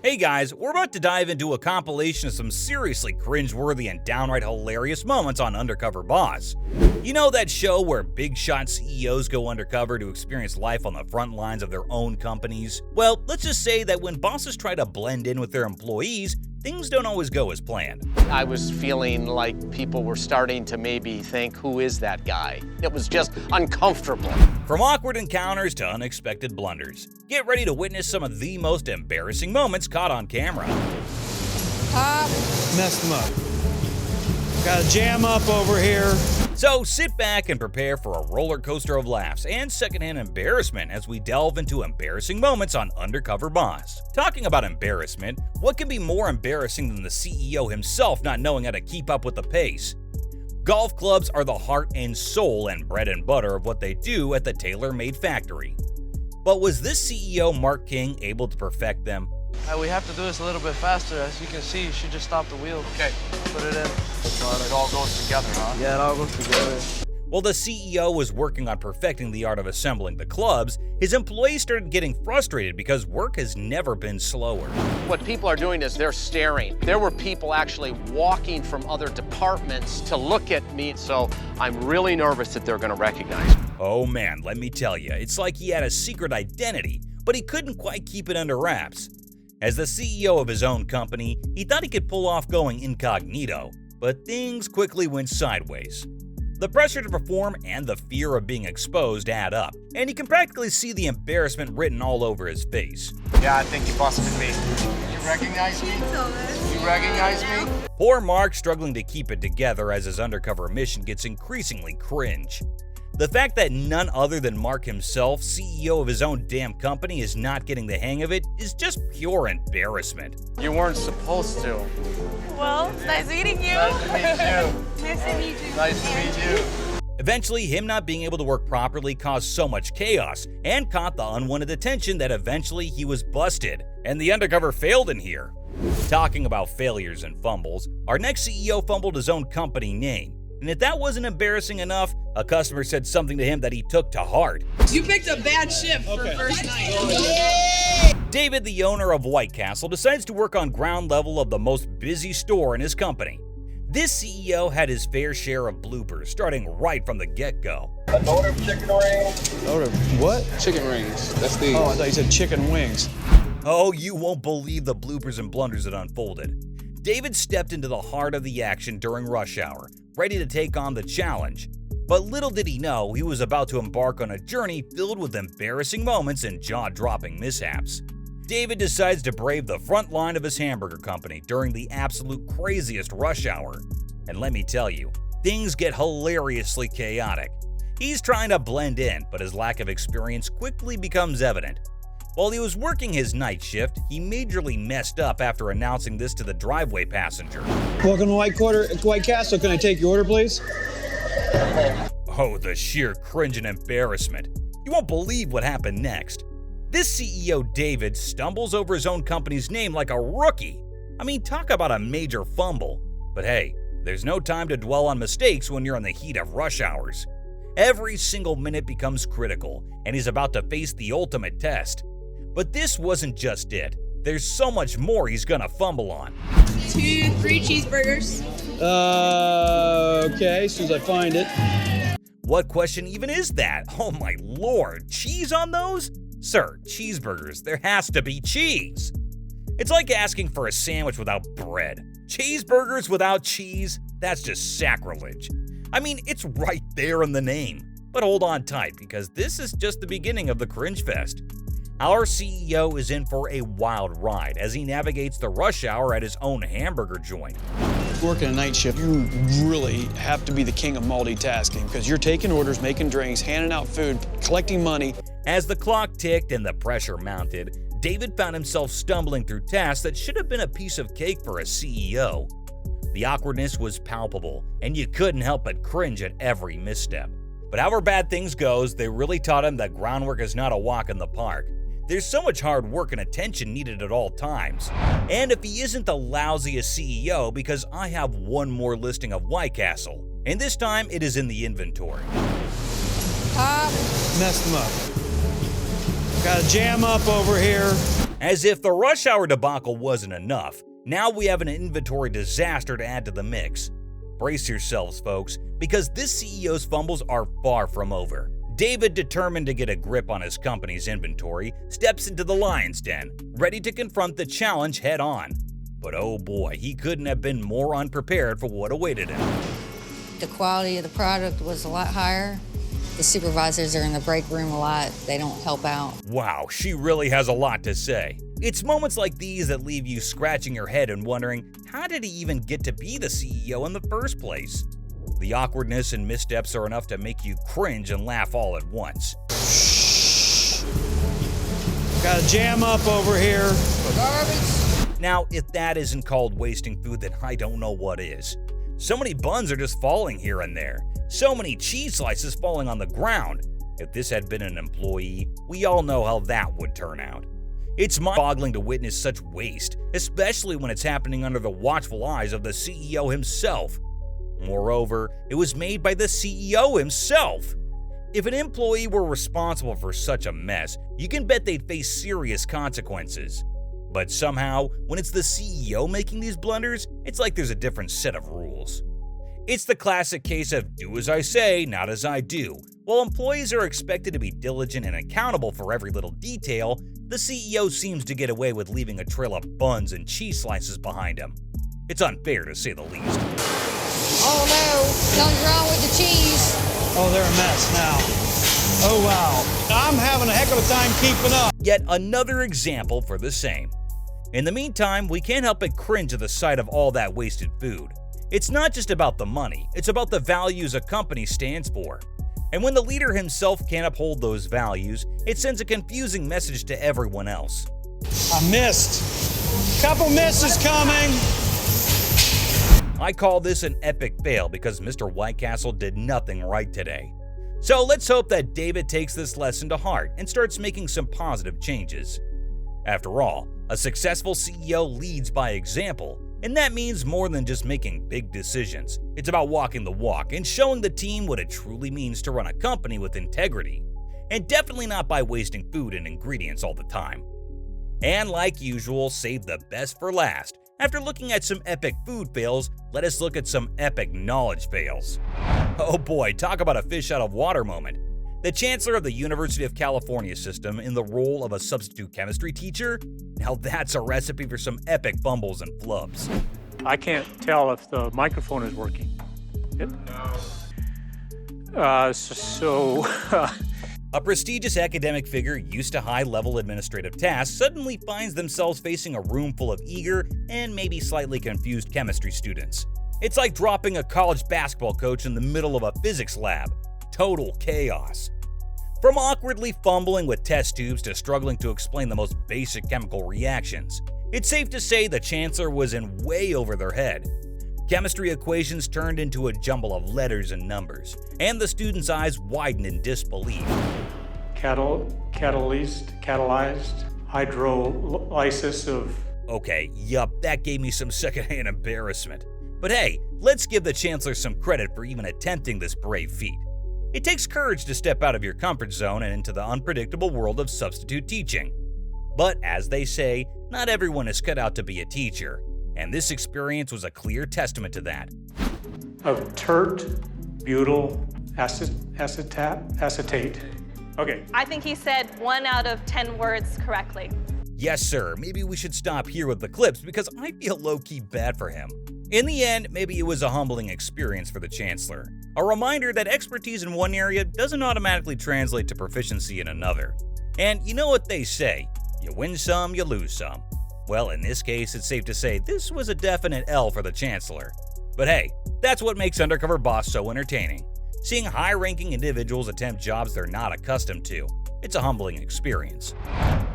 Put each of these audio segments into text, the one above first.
Hey guys, we're about to dive into a compilation of some seriously cringeworthy and downright hilarious moments on Undercover Boss. You know that show where big shot CEOs go undercover to experience life on the front lines of their own companies? Well, let's just say that when bosses try to blend in with their employees, things don't always go as planned. I was feeling like people were starting to maybe think, who is that guy? It was just uncomfortable. From awkward encounters to unexpected blunders, get ready to witness some of the most embarrassing moments caught on camera. Messed them up. Got a jam up over here. So sit back and prepare for a roller coaster of laughs and secondhand embarrassment as we delve into embarrassing moments on Undercover Boss. Talking about embarrassment, what can be more embarrassing than the CEO himself not knowing how to keep up with the pace? Golf clubs are the heart and soul and bread and butter of what they do at the TaylorMade factory. But was this CEO, Mark King, able to perfect them? We have to do this a little bit faster. As you can see, you should just stop the wheel. Okay. Put it in. It all goes together, huh? Yeah, it all goes together. While the CEO was working on perfecting the art of assembling the clubs, his employees started getting frustrated because work has never been slower. What people are doing is they're staring. There were people actually walking from other departments to look at me, so I'm really nervous that they're going to recognize me. Oh man, let me tell you, it's like he had a secret identity, but he couldn't quite keep it under wraps. As the CEO of his own company, he thought he could pull off going incognito, but things quickly went sideways. The pressure to perform and the fear of being exposed add up, and you can practically see the embarrassment written all over his face. Yeah, I think you busted me. You recognize me? You recognize me? Poor Mark struggling to keep it together as his undercover mission gets increasingly cringe. The fact that none other than Mark himself, CEO of his own damn company, is not getting the hang of it is just pure embarrassment. You weren't supposed to. Well, it's nice meeting you. Nice to meet you. Nice to meet you. Nice to meet you. Eventually, him not being able to work properly caused so much chaos and caught the unwanted attention that eventually he was busted, and the undercover failed in here. Talking about failures and fumbles, our next CEO fumbled his own company name. And if that wasn't embarrassing enough, a customer said something to him that he took to heart. You picked a bad shift for first night. David, the owner of White Castle, decides to work on ground level of the most busy store in his company. This CEO had his fair share of bloopers, starting right from the get-go. An order of chicken rings. Order of what? Chicken rings. That's the. Oh, I thought you said chicken wings. Oh, you won't believe the bloopers and blunders that unfolded. David stepped into the heart of the action during rush hour, ready to take on the challenge. But little did he know he was about to embark on a journey filled with embarrassing moments and jaw-dropping mishaps. David decides to brave the front line of his hamburger company during the absolute craziest rush hour. And let me tell you, things get hilariously chaotic. He's trying to blend in, but his lack of experience quickly becomes evident. While he was working his night shift, he majorly messed up after announcing this to the driveway passenger. Welcome to White Castle. Can I take your order, please? Oh, the sheer cringe and embarrassment. You won't believe what happened next. This CEO, David, stumbles over his own company's name like a rookie. I mean, talk about a major fumble. But hey, there's no time to dwell on mistakes when you're in the heat of rush hours. Every single minute becomes critical, and he's about to face the ultimate test. But this wasn't just it. There's so much more he's gonna fumble on. 2, 3 cheeseburgers. Okay, as soon as I find it. What question even is that? Oh my lord, cheese on those? Sir, cheeseburgers, there has to be cheese. It's like asking for a sandwich without bread. Cheeseburgers without cheese? That's just sacrilege. I mean, it's right there in the name. But hold on tight, because this is just the beginning of the cringe fest. Our CEO is in for a wild ride as he navigates the rush hour at his own hamburger joint. Working a night shift, you really have to be the king of multitasking because you're taking orders, making drinks, handing out food, collecting money. As the clock ticked and the pressure mounted, David found himself stumbling through tasks that should have been a piece of cake for a CEO. The awkwardness was palpable, and you couldn't help but cringe at every misstep. But however bad things goes, they really taught him that groundwork is not a walk in the park. There's so much hard work and attention needed at all times. And if he isn't the lousiest CEO, because I have one more listing of White Castle, and this time it is in the inventory. Messed them up. Got a jam up over here. As if the rush hour debacle wasn't enough, now we have an inventory disaster to add to the mix. Brace yourselves, folks, because this CEO's fumbles are far from over. David, determined to get a grip on his company's inventory, steps into the lion's den, ready to confront the challenge head on. But oh boy, he couldn't have been more unprepared for what awaited him. The quality of the product was a lot higher. The supervisors are in the break room a lot. They don't help out. Wow, she really has a lot to say. It's moments like these that leave you scratching your head and wondering, how did he even get to be the CEO in the first place? The awkwardness and missteps are enough to make you cringe and laugh all at once. Got a jam up over here. Garbage. Now, if that isn't called wasting food, then I don't know what is. So many buns are just falling here and there. So many cheese slices falling on the ground. If this had been an employee, we all know how that would turn out. It's mind-boggling to witness such waste, especially when it's happening under the watchful eyes of the CEO himself. Moreover, it was made by the CEO himself. If an employee were responsible for such a mess, you can bet they'd face serious consequences. But somehow, when it's the CEO making these blunders, it's like there's a different set of rules. It's the classic case of do as I say, not as I do. While employees are expected to be diligent and accountable for every little detail, the CEO seems to get away with leaving a trail of buns and cheese slices behind him. It's unfair to say the least. Oh no, something's wrong with the cheese. Oh, they're a mess now. Oh wow, I'm having a heck of a time keeping up. Yet another example for the same. In the meantime, we can't help but cringe at the sight of all that wasted food. It's not just about the money, it's about the values a company stands for. And when the leader himself can't uphold those values, it sends a confusing message to everyone else. I missed. Couple misses coming. I call this an epic fail because Mr. White Castle did nothing right today. So let's hope that David takes this lesson to heart and starts making some positive changes. After all, a successful CEO leads by example, and that means more than just making big decisions. It's about walking the walk and showing the team what it truly means to run a company with integrity. And definitely not by wasting food and ingredients all the time. And like usual, save the best for last. After looking at some epic food fails, let us look at some epic knowledge fails. Oh boy, talk about a fish out of water moment. The Chancellor of the University of California system in the role of a substitute chemistry teacher? Now that's a recipe for some epic fumbles and flubs. I can't tell if the microphone is working. Yep. A prestigious academic figure used to high-level administrative tasks suddenly finds themselves facing a room full of eager and maybe slightly confused chemistry students. It's like dropping a college basketball coach in the middle of a physics lab. Total chaos. From awkwardly fumbling with test tubes to struggling to explain the most basic chemical reactions, it's safe to say the Chancellor was in way over their head. Chemistry equations turned into a jumble of letters and numbers, and the students' eyes widened in disbelief. Catalyzed hydrolysis of... Okay, yup, that gave me some secondhand embarrassment. But hey, let's give the Chancellor some credit for even attempting this brave feat. It takes courage to step out of your comfort zone and into the unpredictable world of substitute teaching. But as they say, not everyone is cut out to be a teacher, and this experience was a clear testament to that. Of butyl acetate. Okay. I think he said 1 out of 10 words correctly. Yes, sir. Maybe we should stop here with the clips because I feel low-key bad for him. In the end, maybe it was a humbling experience for the Chancellor. A reminder that expertise in one area doesn't automatically translate to proficiency in another. And you know what they say, you win some, you lose some. Well, in this case, it's safe to say this was a definite L for the Chancellor. But hey, that's what makes Undercover Boss so entertaining. Seeing high-ranking individuals attempt jobs they're not accustomed to. It's a humbling experience.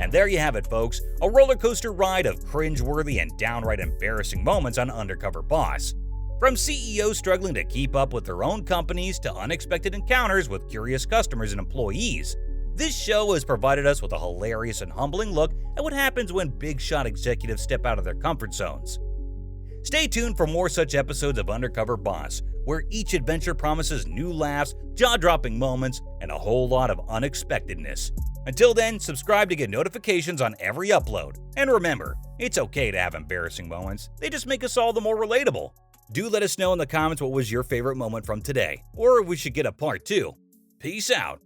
And there you have it, folks, a roller coaster ride of cringeworthy and downright embarrassing moments on Undercover Boss. From CEOs struggling to keep up with their own companies to unexpected encounters with curious customers and employees, this show has provided us with a hilarious and humbling look at what happens when big-shot executives step out of their comfort zones. Stay tuned for more such episodes of Undercover Boss, where each adventure promises new laughs, jaw-dropping moments, and a whole lot of unexpectedness. Until then, subscribe to get notifications on every upload. And remember, it's okay to have embarrassing moments. They just make us all the more relatable. Do let us know in the comments what was your favorite moment from today, or if we should get a part 2. Peace out.